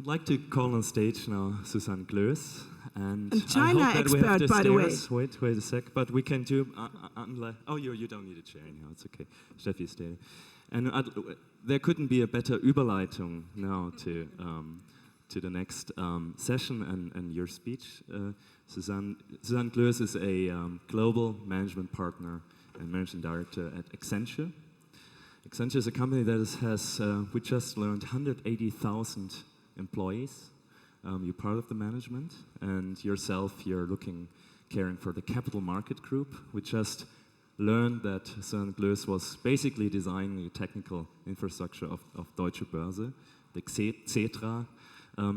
I'd like to call on stage now Susanne Klöß. And China expert, by the way. Wait a sec. But we can do, oh, you don't need a chair anyhow, it's okay. Steffi, stay. And there couldn't be a better Überleitung now to the next session and your speech. Susanne Klöß is a global management partner and managing director at Accenture. Accenture is a company that has, we just learned, 180,000 employees. You're part of the management, and yourself, you're caring for the capital market group. We just learned that Susanne Klöß was basically designing the technical infrastructure of Deutsche Börse, the Xetra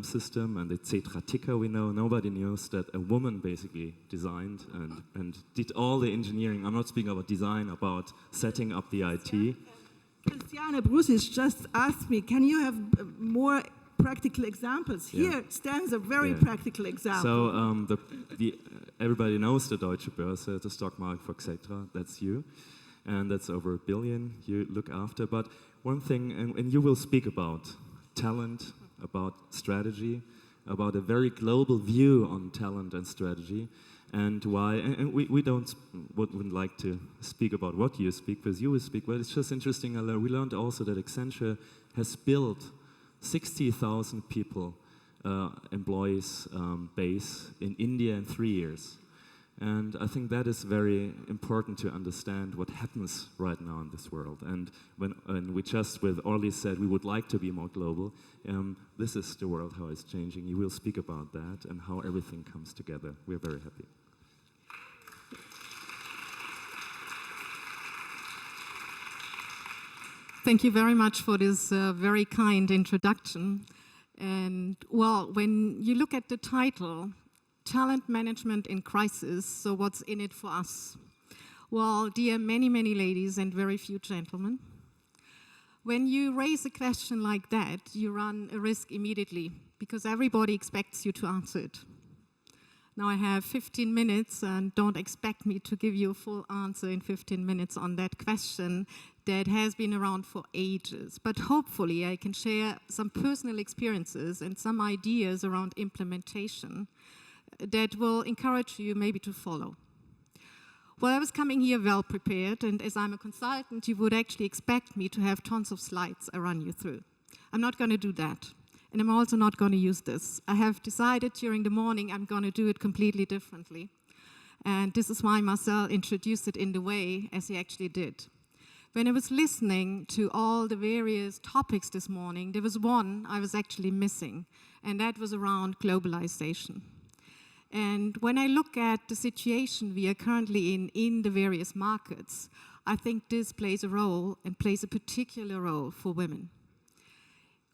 system, and the Xetra ticker we know. Nobody knows that a woman basically designed and did all the engineering. I'm not speaking about design, about setting up the IT. Christiane Brusis just asked me, can you have more practical examples? Here stands a very practical example. So everybody knows the Deutsche Börse, the stock market for Xetra, that's you. And that's over $1 billion you look after. But one thing, and you will speak about talent, about strategy, about a very global view on talent and strategy, and why, and we wouldn't like to speak about what you speak, because you will speak, but it's just interesting. We learned also that Accenture has built 60,000 people, employees base in India in 3 years. And I think that is very important to understand what happens right now in this world. And when we just with Orly said we would like to be more global, this is the world, how it's changing. You will speak about that and how everything comes together. We're very happy. Thank you very much for this very kind introduction. And well, when you look at the title, Talent Management in Crisis, so what's in it for us? Well, dear many, many ladies and very few gentlemen, when you raise a question like that, you run a risk immediately because everybody expects you to answer it. Now I have 15 minutes and don't expect me to give you a full answer in 15 minutes on that question that has been around for ages. But hopefully I can share some personal experiences and some ideas around implementation that will encourage you maybe to follow. Well, I was coming here well prepared, and as I'm a consultant, you would actually expect me to have tons of slides I run you through. I'm not going to do that, and I'm also not going to use this. I have decided during the morning I'm going to do it completely differently, and this is why Marcel introduced it in the way as he actually did. When I was listening to all the various topics this morning, there was one I was actually missing, and that was around globalization. And when I look at the situation we are currently in the various markets, I think this plays a role and plays a particular role for women.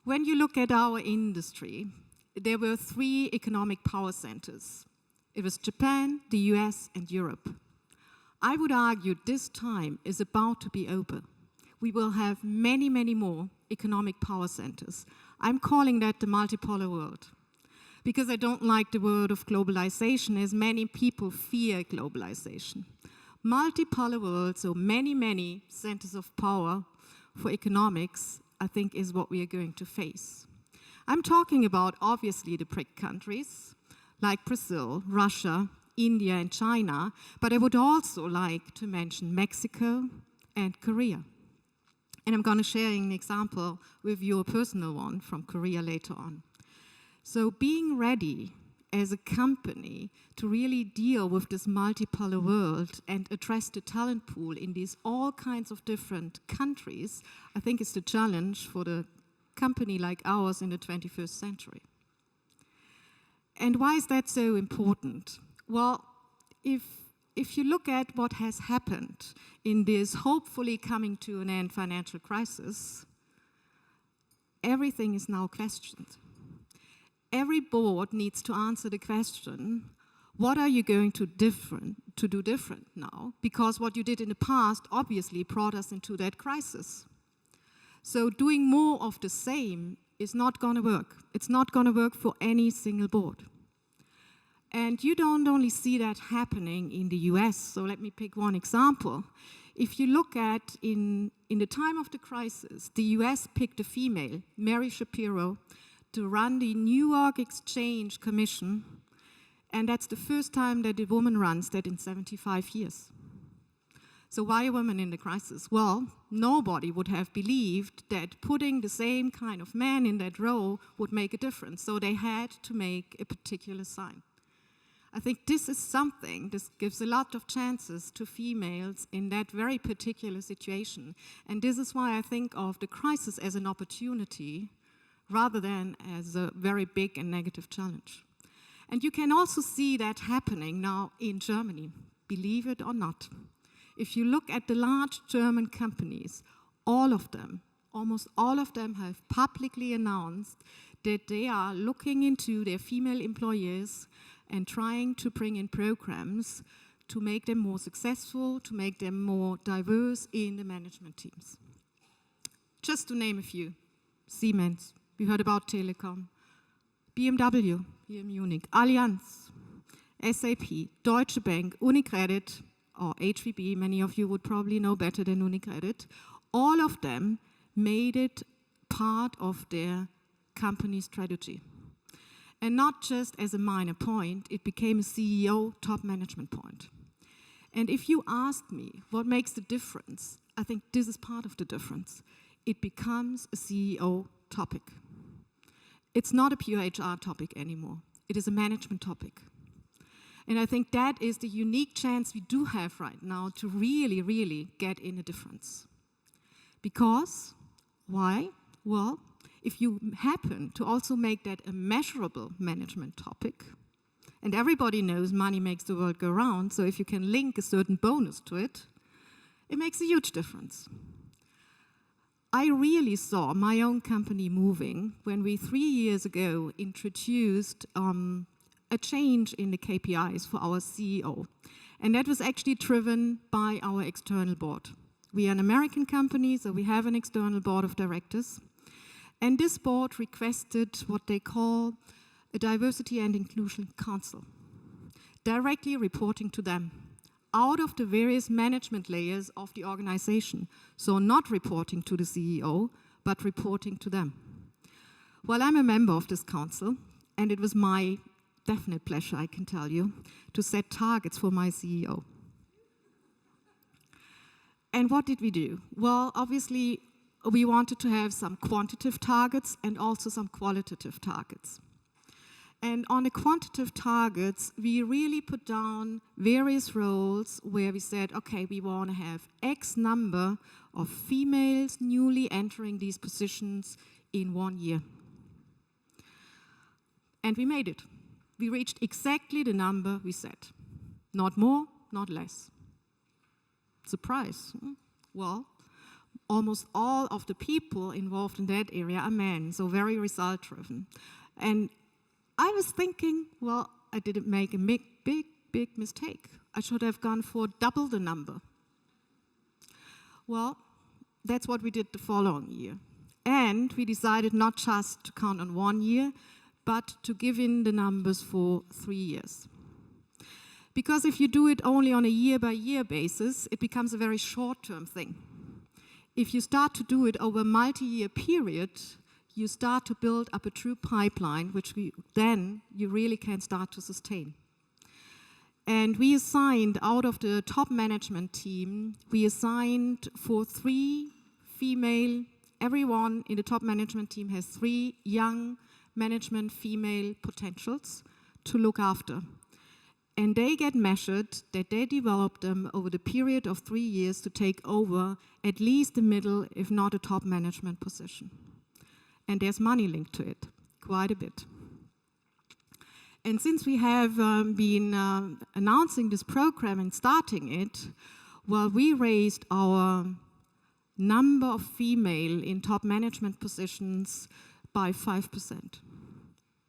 When you look at our industry, there were 3 economic power centers. It was Japan, the US, and Europe. I would argue this time is about to be over. We will have many, many more economic power centers. I'm calling that the multipolar world, because I don't like the word of globalization, as many people fear globalization. Multipolar world, so many, many centers of power for economics, I think is what we are going to face. I'm talking about, obviously, the BRIC countries, like Brazil, Russia, India, and China, but I would also like to mention Mexico and Korea. And I'm going to share an example with you, a personal one from Korea later on. So being ready as a company to really deal with this multipolar world and address the talent pool in these all kinds of different countries, I think is the challenge for the company like ours in the 21st century. And why is that so important? Well, if you look at what has happened in this hopefully coming to an end financial crisis, everything is now questioned. Every board needs to answer the question, what are you going to do different now? Because what you did in the past obviously brought us into that crisis. So doing more of the same is not going to work. It's not going to work for any single board. And you don't only see that happening in the US, so let me pick one example. If you look at, in the time of the crisis, the US picked a female, Mary Shapiro, to run the New York Exchange Commission, and that's the first time that a woman runs that in 75 years. So why a woman in the crisis? Well, nobody would have believed that putting the same kind of man in that role would make a difference. So they had to make a particular sign. I think this is something, this gives a lot of chances to females in that very particular situation. And this is why I think of the crisis as an opportunity rather than as a very big and negative challenge. And you can also see that happening now in Germany, believe it or not. If you look at the large German companies, all of them, almost all of them have publicly announced that they are looking into their female employees and trying to bring in programs to make them more successful, to make them more diverse in the management teams. Just to name a few: Siemens, we heard about Telekom, BMW here in Munich, Allianz, SAP, Deutsche Bank, UniCredit, or HVB, many of you would probably know better than UniCredit. All of them made it part of their company strategy. And not just as a minor point, it became a CEO top management point. And if you ask me what makes the difference, I think this is part of the difference. It becomes a CEO topic. It's not a pure HR topic anymore. It is a management topic. And I think that is the unique chance we do have right now to really, really get in a difference. Because, why? Well, if you happen to also make that a measurable management topic, and everybody knows money makes the world go round, so if you can link a certain bonus to it, it makes a huge difference. I really saw my own company moving when we 3 years ago introduced a change in the KPIs for our CEO. And that was actually driven by our external board. We are an American company, so we have an external board of directors. And this board requested what they call a Diversity and Inclusion Council, directly reporting to them, out of the various management layers of the organization. So not reporting to the CEO, but reporting to them. Well, I'm a member of this council, and it was my definite pleasure, I can tell you, to set targets for my CEO. And what did we do? Well, obviously, we wanted to have some quantitative targets and also some qualitative targets. And on the quantitative targets, we really put down various roles where we said, okay, we want to have X number of females newly entering these positions in 1 year. And we made it. We reached exactly the number we set. Not more, not less. Surprise. Well, almost all of the people involved in that area are men, so very result-driven. And I was thinking, well, I didn't make a big mistake. I should have gone for double the number. Well, that's what we did the following year. And we decided not just to count on 1 year, but to give in the numbers for 3 years. Because if you do it only on a year-by-year basis, it becomes a very short-term thing. If you start to do it over a multi-year period, you start to build up a true pipeline, which then you really can start to sustain. And we assigned, out of the top management team, we assigned for 3 female, everyone in the top management team has 3 young management female potentials to look after. And they get measured that they develop them over the period of 3 years to take over at least the middle, if not a top management position. And there's money linked to it, quite a bit. And since we have been announcing this program and starting it, well, we raised our number of female in top management positions by 5%,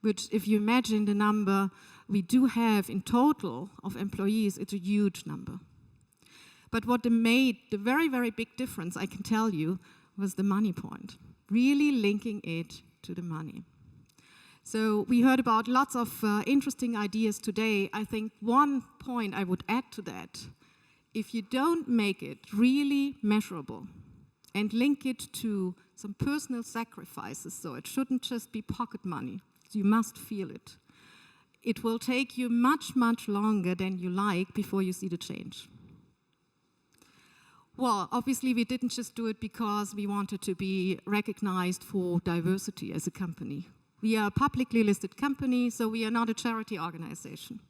which, if you imagine the number we do have in total of employees, it's a huge number. But what made the very, very big difference, I can tell you, was the money point, really linking it to the money. So we heard about lots of interesting ideas today. I think one point I would add to that, if you don't make it really measurable and link it to some personal sacrifices, so it shouldn't just be pocket money. You must feel it. It will take you much, much longer than you like before you see the change. Well, obviously we didn't just do it because we wanted to be recognized for diversity as a company. We are a publicly listed company, so we are not a charity organization.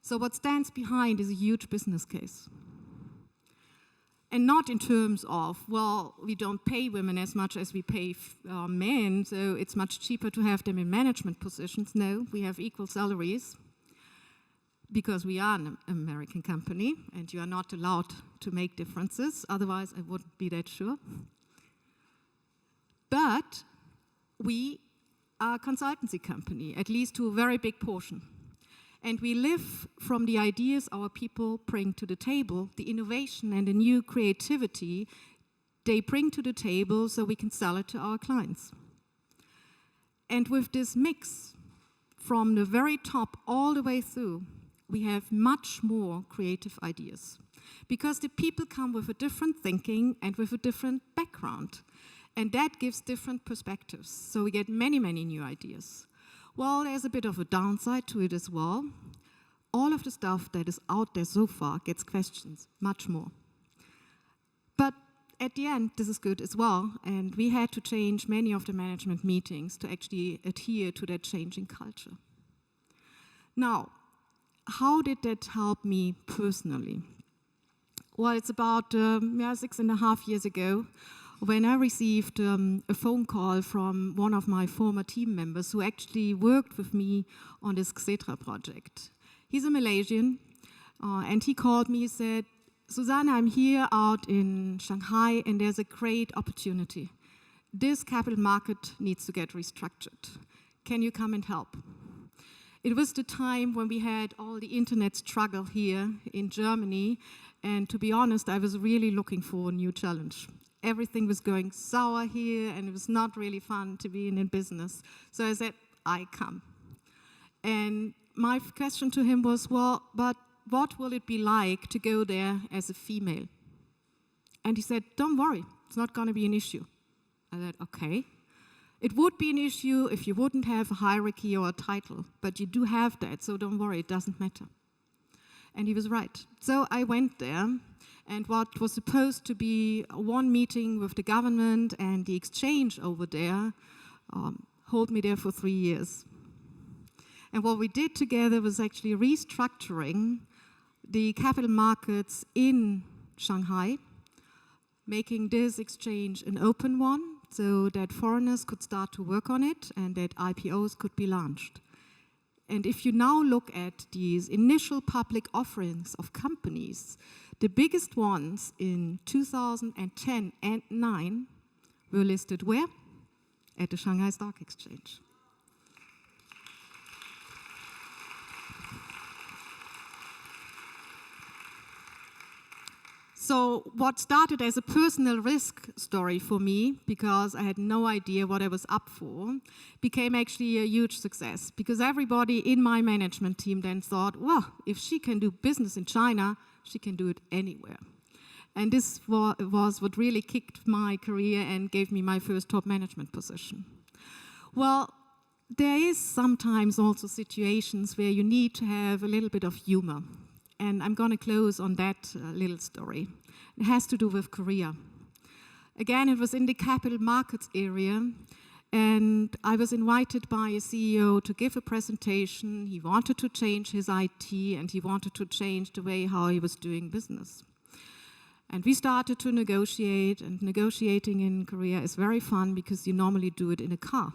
So what stands behind is a huge business case. And not in terms of, well, we don't pay women as much as we pay men, so it's much cheaper to have them in management positions. No, we have equal salaries because we are an American company and you are not allowed to make differences, otherwise I wouldn't be that sure. But we are a consultancy company, at least to a very big portion. And we live from the ideas our people bring to the table, the innovation and the new creativity they bring to the table so we can sell it to our clients. And with this mix, from the very top all the way through, we have much more creative ideas. Because the people come with a different thinking and with a different background. And that gives different perspectives. So we get many, many new ideas. Well, there's a bit of a downside to it as well. All of the stuff that is out there so far gets questions, much more. But at the end, this is good as well, and we had to change many of the management meetings to actually adhere to that changing culture. Now, how did that help me personally? Well, it's about 6.5 years ago, when I received a phone call from one of my former team members who actually worked with me on this Xetra project. He's a Malaysian, and he called me and said, Susanne, I'm here out in Shanghai, and there's a great opportunity. This capital market needs to get restructured. Can you come and help? It was the time when we had all the internet struggle here in Germany, and to be honest, I was really looking for a new challenge. Everything was going sour here, and it was not really fun to be in business. So I said, I come. And my question to him was, well, but what will it be like to go there as a female? And he said, don't worry, it's not going to be an issue. I said, okay. It would be an issue if you wouldn't have a hierarchy or a title, but you do have that, so don't worry, it doesn't matter. And he was right. So I went there. And what was supposed to be one meeting with the government and the exchange over there held me there for 3 years. And what we did together was actually restructuring the capital markets in Shanghai, making this exchange an open one so that foreigners could start to work on it and that IPOs could be launched. And if you now look at these initial public offerings of companies, the biggest ones in 2010 and 2009 were listed where? At the Shanghai Stock Exchange. So what started as a personal risk story for me, because I had no idea what I was up for, became actually a huge success. Because everybody in my management team then thought, well, if she can do business in China, she can do it anywhere. And this was what really kicked my career and gave me my first top management position. Well, there is sometimes also situations where you need to have a little bit of humor. And I'm going to close on that little story. It has to do with Korea. Again, it was in the capital markets area, and I was invited by a CEO to give a presentation. He wanted to change his IT, and he wanted to change the way how he was doing business. And we started to negotiate, and negotiating in Korea is very fun because you normally do it in a car.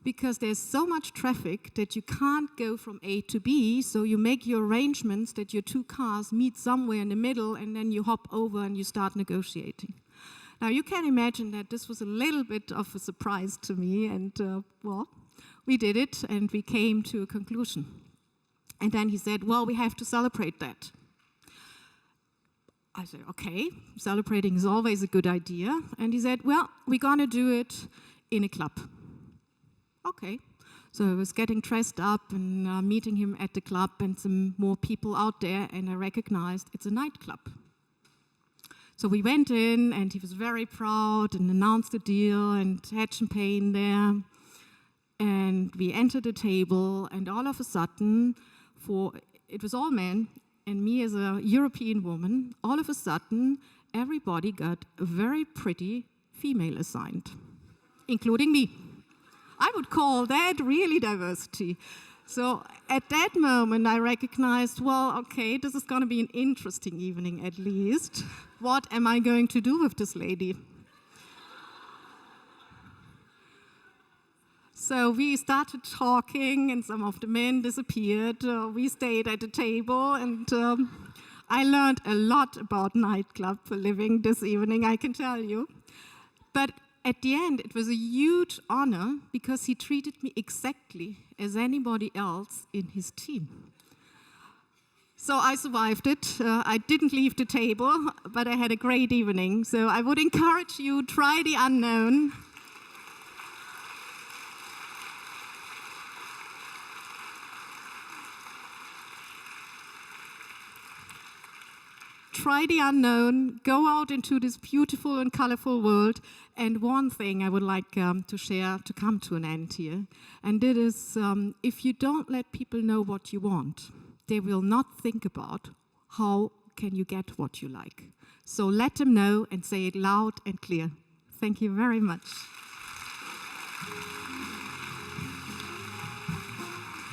Because there's so much traffic that you can't go from A to B, so you make your arrangements that your two cars meet somewhere in the middle, and then you hop over and you start negotiating. Now, you can imagine that this was a little bit of a surprise to me, and well, we did it, and we came to a conclusion. And then he said, well, we have to celebrate that. I said, okay, celebrating is always a good idea. And he said, well, we're going to do it in a club. Okay, so I was getting dressed up and meeting him at the club and some more people out there, and I recognized it's a nightclub. So we went in, and he was very proud and announced the deal and had champagne there. And we entered the table, and all of a sudden, it was all men, and me as a European woman, all of a sudden, everybody got a very pretty female assigned, including me. I would call that really diversity. So at that moment, I recognized, well, okay, this is going to be an interesting evening at least. What am I going to do with this lady? So we started talking, and some of the men disappeared. We stayed at the table, and I learned a lot about nightclub living this evening, I can tell you. But at the end, it was a huge honor because he treated me exactly as anybody else in his team. So I survived it. I didn't leave the table, but I had a great evening. So I would encourage you, try the unknown. Try the unknown, go out into this beautiful and colorful world. And one thing I would like to share to come to an end here, and it is if you don't let people know what you want, they will not think about how can you get what you like. So let them know and say it loud and clear. Thank you very much.